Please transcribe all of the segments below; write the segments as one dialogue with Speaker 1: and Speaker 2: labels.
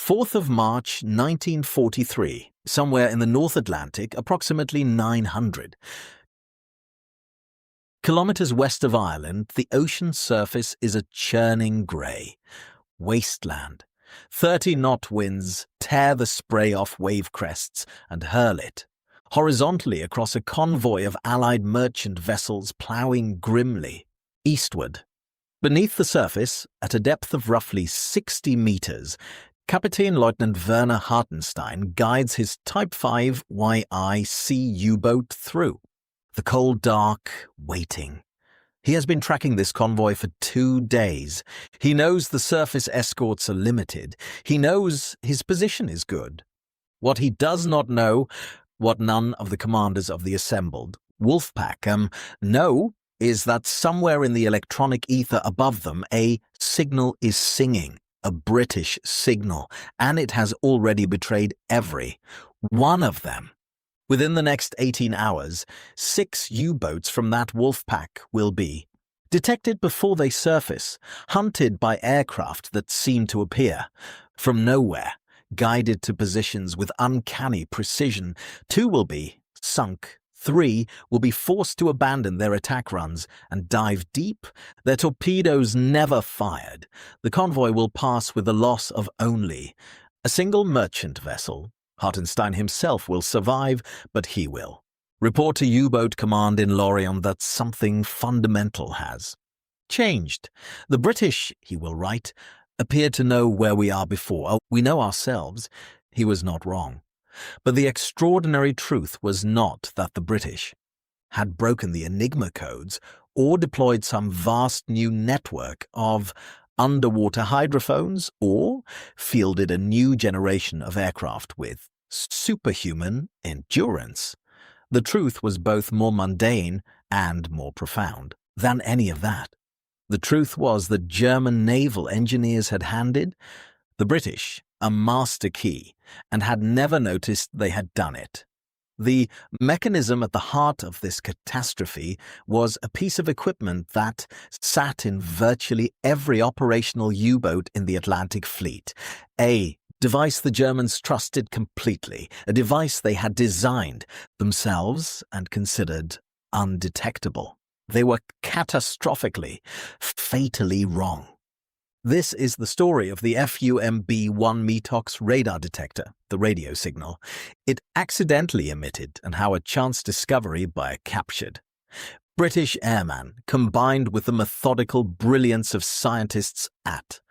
Speaker 1: 4th of March 1943, somewhere in the North Atlantic, approximately 900 kilometers west of Ireland, the ocean surface is a churning grey wasteland. 30-knot winds tear the spray off wave crests and hurl it horizontally across a convoy of Allied merchant vessels ploughing grimly eastward. Beneath the surface, at a depth of roughly 60 meters, Captain Lieutenant Werner Hartenstein guides his Type 5 YIC U-boat through the cold dark, waiting. He has been tracking this convoy for 2 days. He knows the surface escorts are limited. He knows his position is good. What he does not know, what none of the commanders of the assembled Wolfpack know, is that somewhere in the electronic ether above them a signal is singing, a British signal, and it has already betrayed every one of them. Within the next 18 hours, 6 U-boats from that Wolfpack will be detected before they surface, hunted by aircraft that seem to appear from nowhere, guided to positions with uncanny precision. 2 will be sunk. 3 will be forced to abandon their attack runs and dive deep, their torpedoes never fired. The convoy will pass with the loss of only a single merchant vessel. Hartenstein himself will survive, but he will report to U-boat command in Lorient that something fundamental has changed. The British, he will write, appeared to know where we are before. We know ourselves. He was not wrong. But the extraordinary truth was not that the British had broken the Enigma codes or deployed some vast new network of underwater hydrophones or fielded a new generation of aircraft with superhuman endurance. The truth was both more mundane and more profound than any of that. The truth was that German naval engineers had handed the British a master key and had never noticed they had done it. The mechanism at the heart of this catastrophe was a piece of equipment that sat in virtually every operational U-boat in the Atlantic Fleet, a device the Germans trusted completely, a device they had designed themselves and considered undetectable. They were catastrophically, fatally wrong. This is the story of the FUMB-1 Metox radar detector, the radio signal it accidentally emitted, and how a chance discovery by a captured British airman combined with the methodical brilliance of scientists at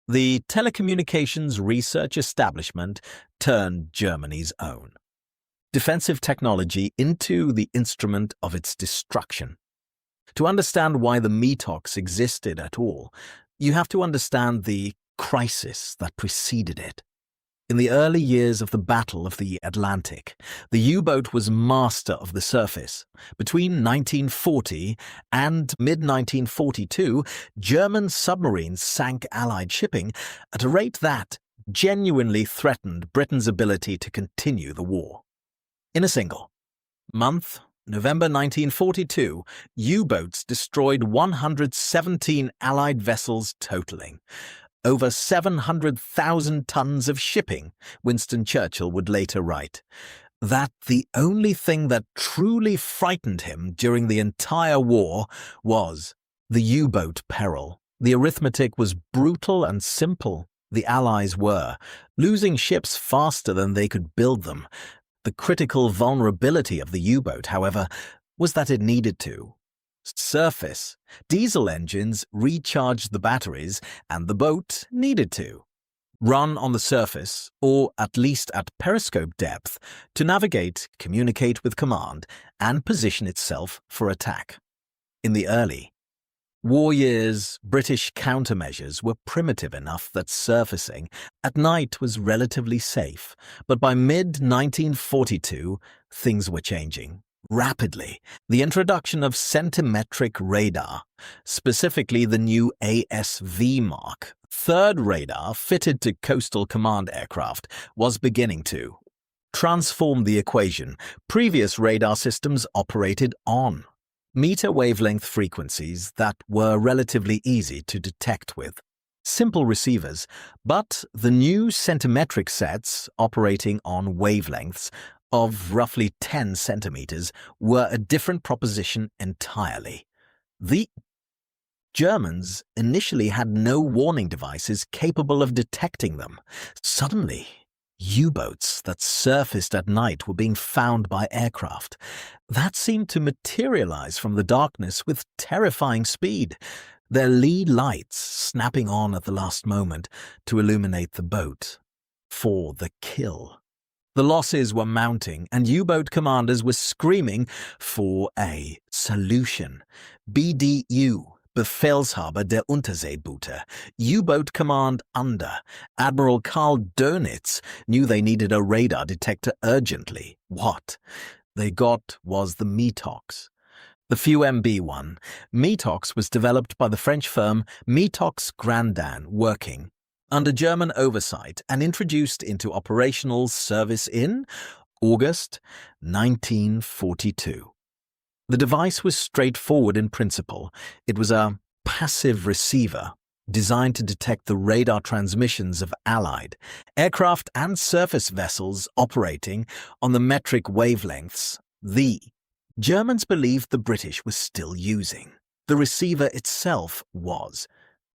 Speaker 1: the telecommunications research establishment turned Germany's own defensive technology into the instrument of its destruction. To understand why the Metox existed at all, you have to understand the crisis that preceded it. In the early years of the Battle of the Atlantic, the U-boat was master of the surface. Between 1940 and mid-1942, German submarines sank Allied shipping at a rate that genuinely threatened Britain's ability to continue the war. In a single month, November 1942, U-boats destroyed 117 Allied vessels totaling over 700,000 tons of shipping. Winston Churchill would later write that the only thing that truly frightened him during the entire war was the U-boat peril. The arithmetic was brutal and simple. The Allies were losing ships faster than they could build them. The critical vulnerability of the U-boat, however, was that it needed to surface. Diesel engines recharged the batteries, and the boat needed to run on the surface, or at least at periscope depth, to navigate, communicate with command, and position itself for attack. In the early war years, British countermeasures were primitive enough that surfacing at night was relatively safe, but by mid-1942, things were changing rapidly. The introduction of centimetric radar, specifically the new ASV Mark III radar fitted to coastal command aircraft, was beginning to transform the equation previous radar systems operated on. Meter wavelength frequencies that were relatively easy to detect with simple receivers, but the new centimetric sets operating on wavelengths of roughly 10 centimeters were a different proposition entirely. The Germans initially had no warning devices capable of detecting them. Suddenly, U-boats that surfaced at night were being found by aircraft. That seemed to materialize from the darkness with terrifying speed, their lead lights snapping on at the last moment to illuminate the boat for the kill. The losses were mounting, and U-boat commanders were screaming for a solution. BDU, Befehlshaber der Unterseeboote, U-boat command under Admiral Karl Dönitz, knew they needed a radar detector urgently. What they got was the Metox. The FUMB one. Metox was developed by the French firm Metox Grandin, working under German oversight, and introduced into operational service in August 1942. The device was straightforward in principle. It was a passive receiver designed to detect the radar transmissions of Allied aircraft and surface vessels operating on the metric wavelengths the Germans believed the British were still using. The receiver itself was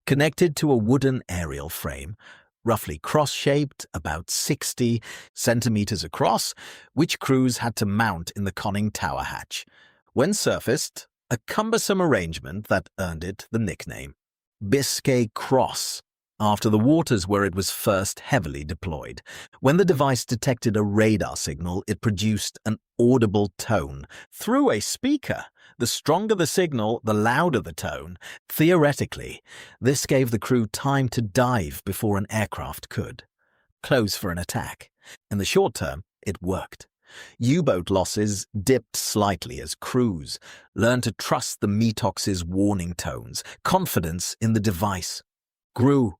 Speaker 1: connected to a wooden aerial frame, roughly cross-shaped, about 60 centimeters across, which crews had to mount in the conning tower hatch. When surfaced, a cumbersome arrangement that earned it the nickname Biscay Cross, after the waters where it was first heavily deployed. When the device detected a radar signal, it produced an audible tone through a speaker. The stronger the signal, the louder the tone. Theoretically, this gave the crew time to dive before an aircraft could close for an attack. In the short term, it worked. U-boat losses dipped slightly as crews learned to trust the Metox's warning tones. Confidence in the device grew.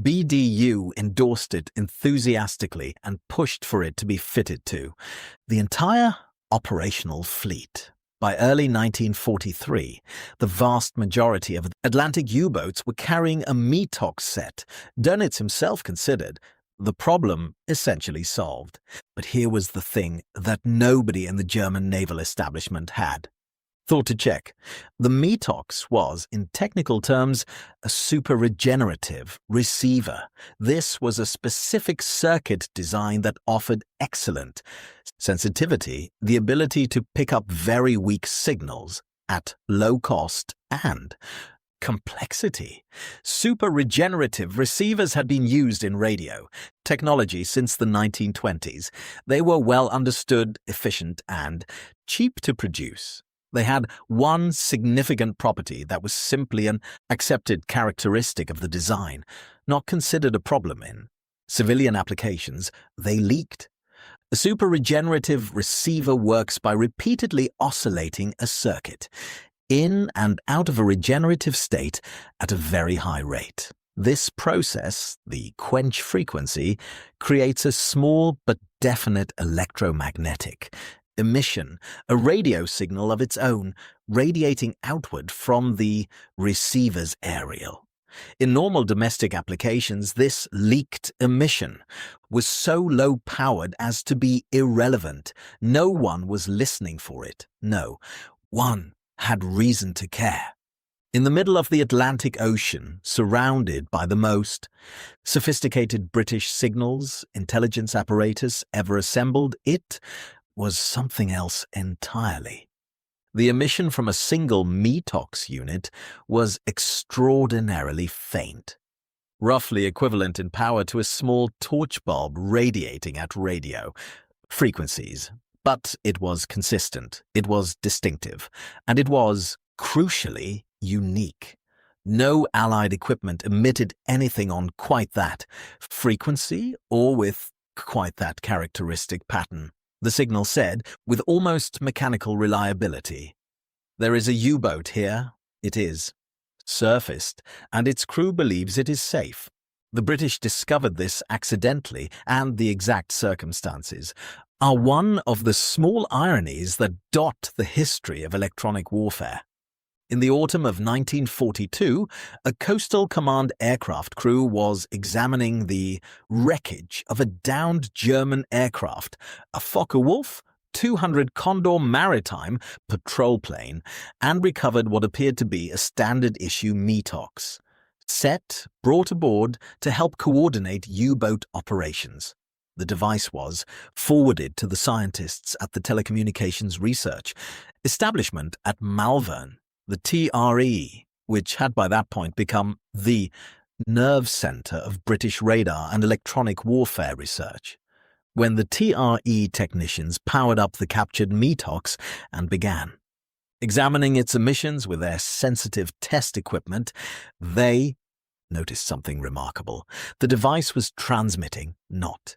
Speaker 1: BDU endorsed it enthusiastically and pushed for it to be fitted to the entire operational fleet. By early 1943, the vast majority of Atlantic U-boats were carrying a Metox set. Dönitz himself considered the problem essentially solved. But here was the thing that nobody in the German naval establishment had thought to check. The Metox was, in technical terms, a super-regenerative receiver. This was a specific circuit design that offered excellent sensitivity, the ability to pick up very weak signals at low cost, and complexity. Super-regenerative receivers had been used in radio technology since the 1920s. They were well understood, efficient, and cheap to produce. They had one significant property that was simply an accepted characteristic of the design, not considered a problem in civilian applications. They leaked. A super-regenerative receiver works by repeatedly oscillating a circuit in and out of a regenerative state at a very high rate. This process, the quench frequency, creates a small but definite electromagnetic emission, a radio signal of its own, radiating outward from the receiver's aerial. In normal domestic applications, this leaked emission was so low-powered as to be irrelevant. No one was listening for it. No one had reason to care. In the middle of the Atlantic Ocean, surrounded by the most sophisticated British signals, intelligence apparatus ever assembled, it was something else entirely. The emission from a single Metox unit was extraordinarily faint, roughly equivalent in power to a small torch bulb radiating at radio frequencies. But it was consistent, it was distinctive, and it was, crucially, unique. No Allied equipment emitted anything on quite that frequency or with quite that characteristic pattern. The signal said, with almost mechanical reliability, "There is a U-boat here. It is surfaced, and its crew believes it is safe." The British discovered this accidentally, and the exact circumstances are one of the small ironies that dot the history of electronic warfare. In the autumn of 1942, a Coastal Command aircraft crew was examining the wreckage of a downed German aircraft, a Focke-Wulf 200 Condor Maritime patrol plane, and recovered what appeared to be a standard-issue Metox, brought aboard to help coordinate U-boat operations. The device was forwarded to the scientists at the Telecommunications Research Establishment at Malvern, the TRE, which had by that point become the nerve centre of British radar and electronic warfare research. When the TRE technicians powered up the captured Metox and began examining its emissions with their sensitive test equipment, they noticed something remarkable. The device was transmitting not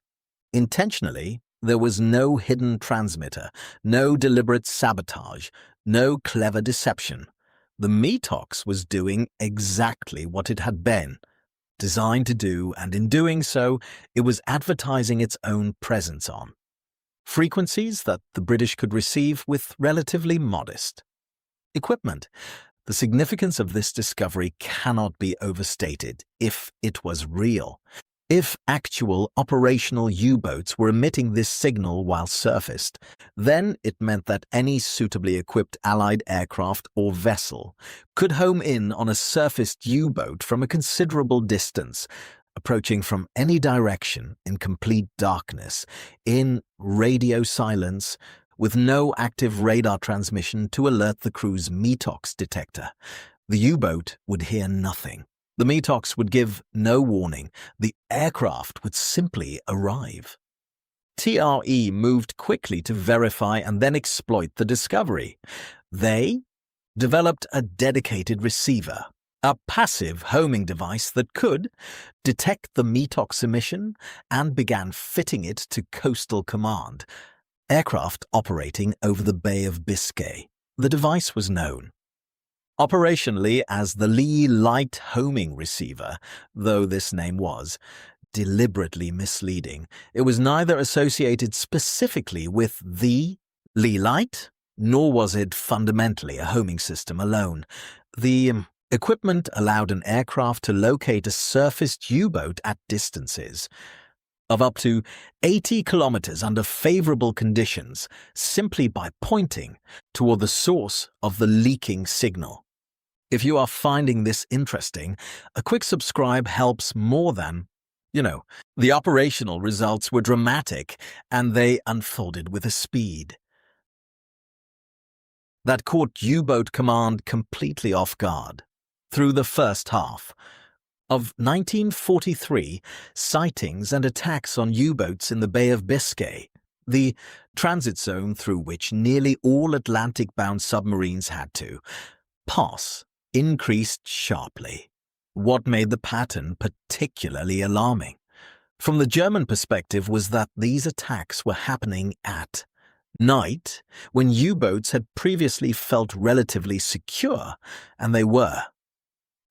Speaker 1: intentionally. There was no hidden transmitter, no deliberate sabotage, no clever deception. The Metox was doing exactly what it had been designed to do, and in doing so, it was advertising its own presence on frequencies that the British could receive with relatively modest equipment. The significance of this discovery cannot be overstated. If it was real, if actual operational U-boats were emitting this signal while surfaced, then it meant that any suitably equipped Allied aircraft or vessel could home in on a surfaced U-boat from a considerable distance, approaching from any direction in complete darkness, in radio silence, with no active radar transmission to alert the crew's Metox detector. The U-boat would hear nothing. The Metox would give no warning. The aircraft would simply arrive. TRE moved quickly to verify and then exploit the discovery. They developed a dedicated receiver, a passive homing device that could detect the Metox emission, and began fitting it to Coastal Command, aircraft operating over the Bay of Biscay. The device was known operationally as the Lee Light Homing Receiver, though this name was deliberately misleading. It was neither associated specifically with the Lee Light, nor was it fundamentally a homing system alone. The equipment allowed an aircraft to locate a surfaced U-boat at distances of up to 80 kilometers under favorable conditions simply by pointing toward the source of the leaking signal. If you are finding this interesting, a quick subscribe helps more than, the operational results were dramatic, and they unfolded with a speed that caught U-boat command completely off guard. Through the first half of 1943, sightings and attacks on U-boats in the Bay of Biscay, the transit zone through which nearly all Atlantic-bound submarines had to pass, increased sharply. What made the pattern particularly alarming from the German perspective was that these attacks were happening at night, when U-boats had previously felt relatively secure, and they were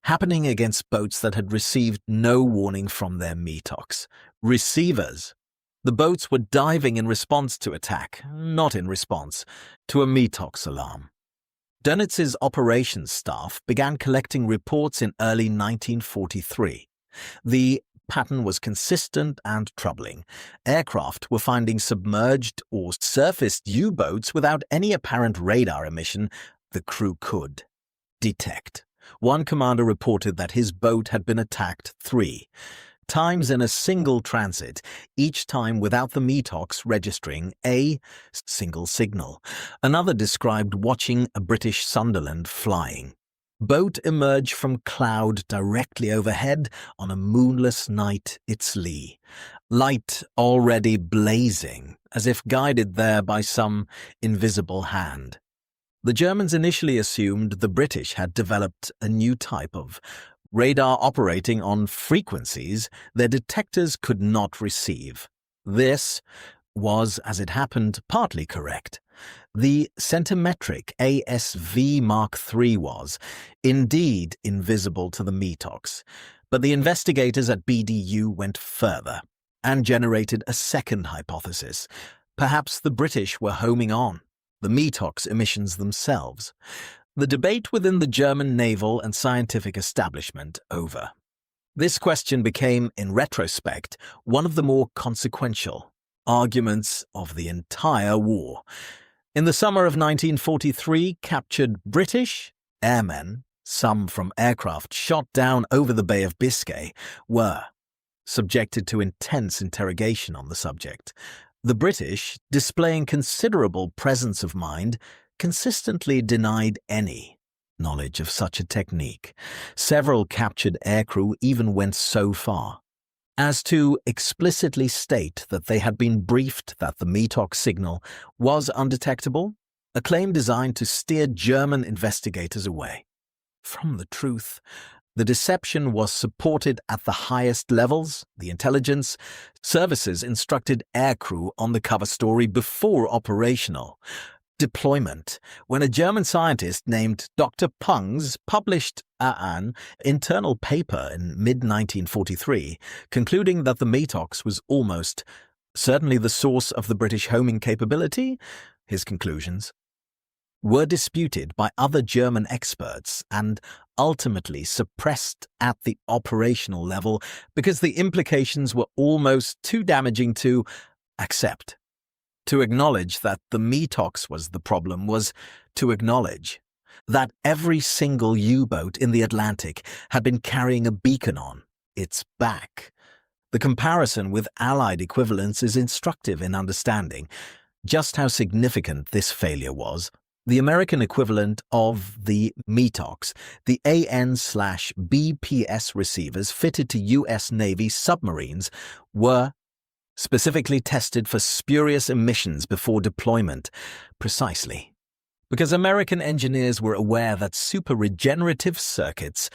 Speaker 1: happening against boats that had received no warning from their Metox receivers. The boats were diving in response to attack, not in response to a Metox alarm. Dönitz's operations staff began collecting reports in early 1943. The pattern was consistent and troubling. Aircraft were finding submerged or surfaced U-boats without any apparent radar emission the crew could detect. One commander reported that his boat had been attacked 3 times in a single transit, each time without the Metox registering a single signal. Another described watching a British Sunderland flying boat emerge from cloud directly overhead on a moonless night its lee, light already blazing, as if guided there by some invisible hand. The Germans initially assumed the British had developed a new type of radar operating on frequencies their detectors could not receive. This was, as it happened, partly correct. The centimetric ASV Mark III was, indeed, invisible to the Metox, but the investigators at BDU went further and generated a second hypothesis. Perhaps the British were homing on the Metox emissions themselves. The debate within the German naval and scientific establishment over. This question became, in retrospect, one of the more consequential arguments of the entire war. In the summer of 1943, captured British airmen, some from aircraft shot down over the Bay of Biscay, were subjected to intense interrogation on the subject. The British, displaying considerable presence of mind, consistently denied any knowledge of such a technique. Several captured aircrew even went so far as to explicitly state that they had been briefed that the Metox signal was undetectable, a claim designed to steer German investigators away from the truth. The deception was supported at the highest levels. The intelligence services instructed aircrew on the cover story before operational deployment, when a German scientist named Dr. Pungs published an internal paper in mid-1943 concluding that the Metox was almost certainly the source of the British homing capability. His conclusions were disputed by other German experts and ultimately suppressed at the operational level because the implications were almost too damaging to accept. To acknowledge that the Metox was the problem was to acknowledge that every single U-boat in the Atlantic had been carrying a beacon on its back. The comparison with Allied equivalents is instructive in understanding just how significant this failure was. The American equivalent of the Metox, the AN/BPS receivers fitted to U.S. Navy submarines, were specifically tested for spurious emissions before deployment, precisely because American engineers were aware that super-regenerative circuits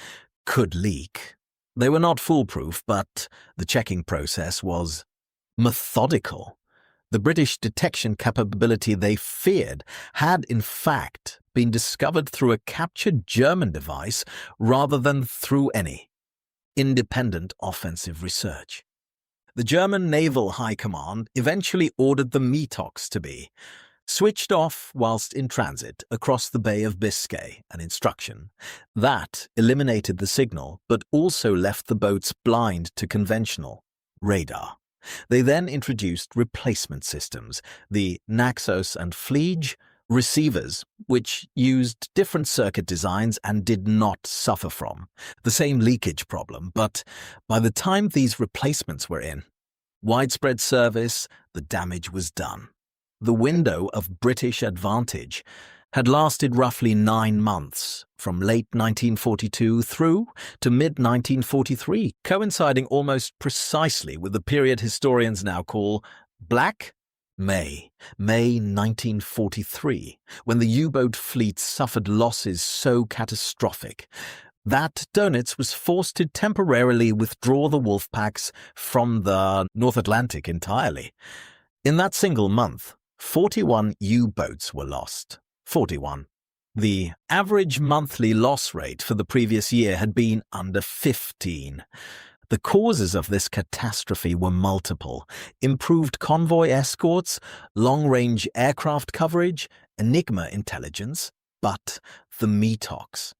Speaker 1: could leak. They were not foolproof, but the checking process was methodical. The British detection capability they feared had, in fact, been discovered through a captured German device rather than through any independent offensive research. The German Naval High Command eventually ordered the Metox to be switched off whilst in transit across the Bay of Biscay, an instruction that eliminated the signal but also left the boats blind to conventional radar. They then introduced replacement systems, the Naxos and Fleege receivers, which used different circuit designs and did not suffer from the same leakage problem, but by the time these replacements were in widespread service, the damage was done. The window of British advantage had lasted roughly 9 months, from late 1942 through to mid-1943, coinciding almost precisely with the period historians now call Black May 1943, when the U-boat fleet suffered losses so catastrophic that Dönitz was forced to temporarily withdraw the wolf packs from the North Atlantic entirely. In that single month, 41 U-boats were lost. 41. The average monthly loss rate for the previous year had been under 15. The causes of this catastrophe were multiple: improved convoy escorts, long-range aircraft coverage, Enigma intelligence, but the Metox.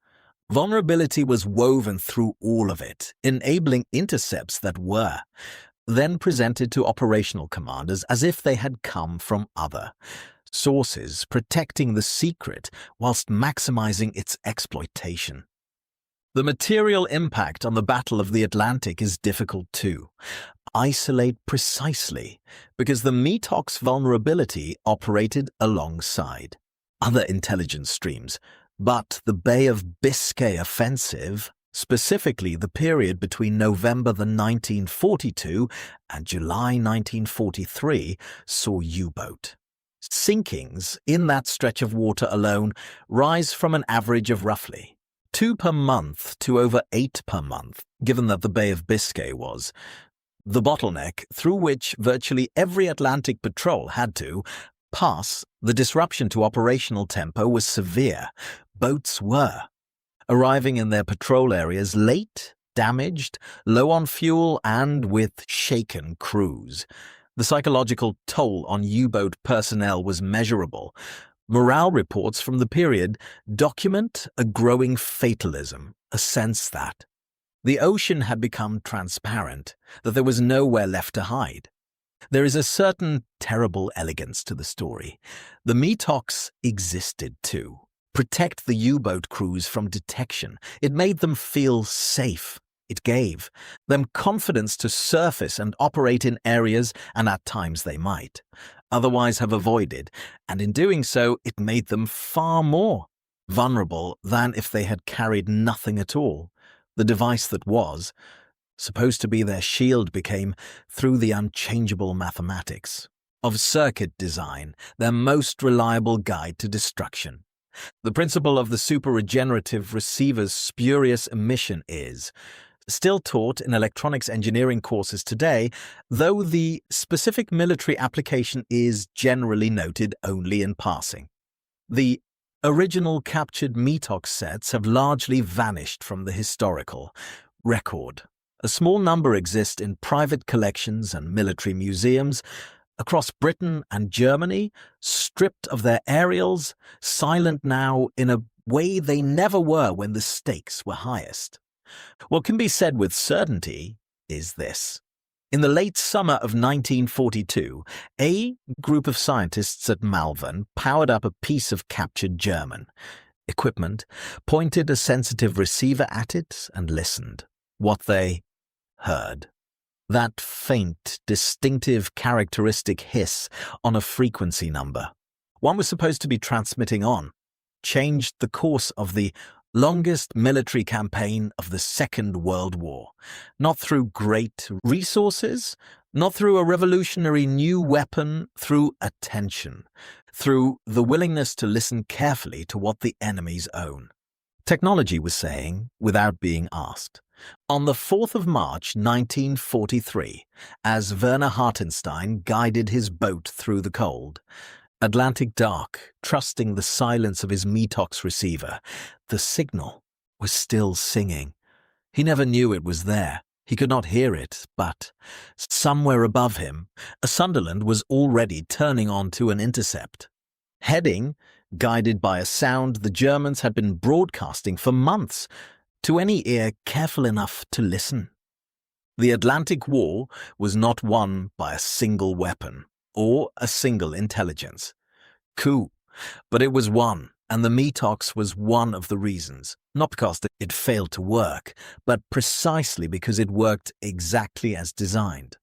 Speaker 1: Vulnerability was woven through all of it, enabling intercepts that were then presented to operational commanders as if they had come from other sources, protecting the secret whilst maximizing its exploitation. The material impact on the Battle of the Atlantic is difficult to isolate precisely because the Metox vulnerability operated alongside other intelligence streams, but the Bay of Biscay offensive, specifically the period between November 1942 and July 1943, saw U-boat sinkings in that stretch of water alone rise from an average of roughly 2 per month to over 8 per month, given that the Bay of Biscay was the bottleneck through which virtually every Atlantic patrol had to pass. The disruption to operational tempo was severe. Boats were arriving in their patrol areas late, damaged, low on fuel, and with shaken crews. The psychological toll on U-boat personnel was measurable. Morale reports from the period document a growing fatalism, a sense that the ocean had become transparent, that there was nowhere left to hide. There is a certain terrible elegance to the story. The Metox existed too. Protect the U-boat crews from detection. It made them feel safe. It gave them confidence to surface and operate in areas, and at times they might otherwise have avoided, and in doing so it made them far more vulnerable than if they had carried nothing at all. The device that was supposed to be their shield became, through the unchangeable mathematics of circuit design, their most reliable guide to destruction. The principle of the super-regenerative receiver's spurious emission is still taught in electronics engineering courses today, though the specific military application is generally noted only in passing. The original captured Metox sets have largely vanished from the historical record. A small number exist in private collections and military museums across Britain and Germany, stripped of their aerials, silent now in a way they never were when the stakes were highest. What can be said with certainty is this. In the late summer of 1942, a group of scientists at Malvern powered up a piece of captured German equipment, pointed a sensitive receiver at it, and listened. What they heard, that faint, distinctive, characteristic hiss on a frequency number one was supposed to be transmitting on, changed the course of the longest military campaign of the Second World War, not through great resources, not through a revolutionary new weapon, through attention, through the willingness to listen carefully to what the enemies own. Technology was saying, without being asked. On the 4th of March 1943, as Werner Hartenstein guided his boat through the cold, Atlantic dark, trusting the silence of his Metox receiver, the signal was still singing. He never knew it was there. He could not hear it, but somewhere above him, a Sunderland was already turning onto an intercept. Heading, guided by a sound the Germans had been broadcasting for months, to any ear careful enough to listen. The Atlantic War was not won by a single weapon or a single intelligence coup, but it was won, and the Metox was one of the reasons, not because it failed to work, but precisely because it worked exactly as designed.